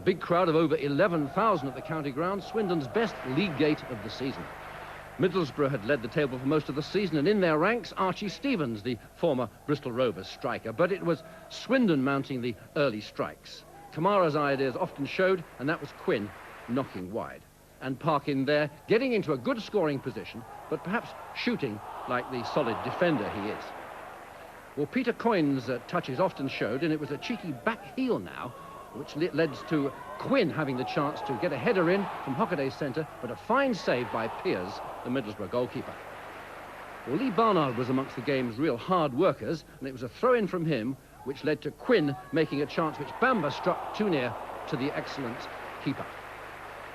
A big crowd of over 11,000 at the county ground, Swindon's best league gate of the season. Middlesbrough had led the table for most of the season, and in their ranks, Archie Stevens, the former Bristol Rovers striker. But it was Swindon mounting the early strikes. Kamara's ideas often showed, and that was Quinn knocking wide. And Parkin there, getting into a good scoring position, but perhaps shooting like the solid defender he is. Well, Peter Coyne's touches often showed, and it was a cheeky back heel now, which led to Quinn having the chance to get a header in from Hockaday's centre, but a fine save by Piers, the Middlesbrough goalkeeper. Well, Lee Barnard was amongst the game's real hard workers, and it was a throw-in from him, which led to Quinn making a chance which Bamba struck too near to the excellent keeper.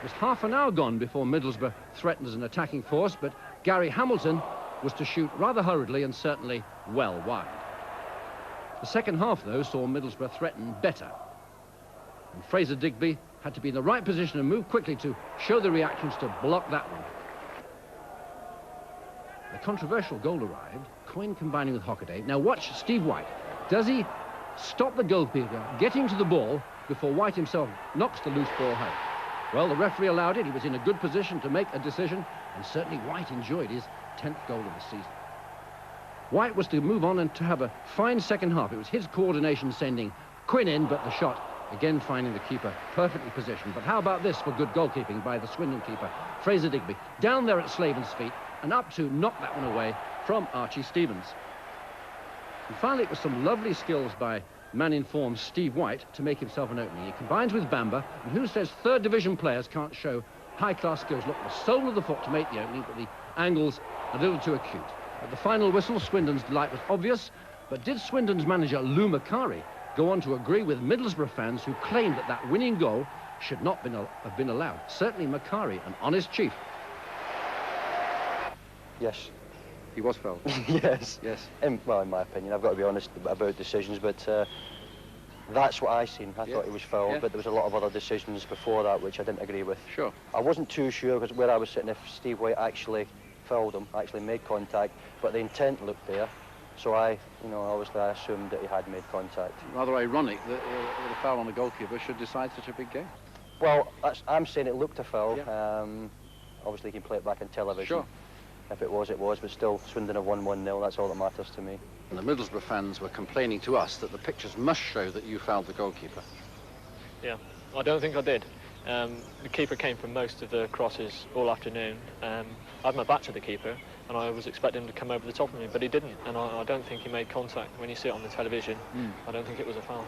It was half an hour gone before Middlesbrough threatened as an attacking force, but Gary Hamilton was to shoot rather hurriedly and certainly well wide. The second half, though, saw Middlesbrough threaten better. And Fraser Digby had to be in the right position and move quickly to show the reactions to block that one. A controversial goal arrived, Coyne combining with Hockaday. Now watch Steve White. Does he stop the goalkeeper, getting to the ball before White himself knocks the loose ball home? Well, the referee allowed it. He was in a good position to make a decision, and certainly White enjoyed his 10th goal of the season. White was to move on and to have a fine second half. It was his coordination sending Quinn in, but the shot again finding the keeper perfectly positioned. But how about this for good goalkeeping by the Swindon keeper, Fraser Digby, down there at Slaven's feet and up to knock that one away from Archie Stevens. And finally, it was some lovely skills by man in form Steve White to make himself an opening. He combines with Bamba, and who says third division players can't show high-class skills? Look, the sole of the foot to make the opening, but the angle's a little too acute. At the final whistle, Swindon's delight was obvious, but did Swindon's manager Lou Macari go on to agree with Middlesbrough fans who claimed that that winning goal should not have been allowed? Certainly Macari, an honest chief. Yes. He was fouled. Yes. Yes. Well, in my opinion, I've got to be honest about decisions, but that's what I seen. I thought he was fouled, but there was a lot of other decisions before that which I didn't agree with. Sure. I wasn't too sure because where I was sitting if Steve White actually fouled him, actually made contact, but the intent looked there. So obviously I assumed that he had made contact. Rather ironic that a foul on the goalkeeper should decide such a big game. Well, I'm saying it looked a foul. Yeah. Obviously you can play it back on television. Sure. If it was, it was, but still, Swindon have won 1-0, that's all that matters to me. And the Middlesbrough fans were complaining to us that the pictures must show that you fouled the goalkeeper. Yeah, I don't think I did. The keeper came from most of the crosses all afternoon. I had my back to the keeper, and I was expecting him to come over the top of me, but he didn't, and I don't think he made contact. When you see it on the television, I don't think it was a foul.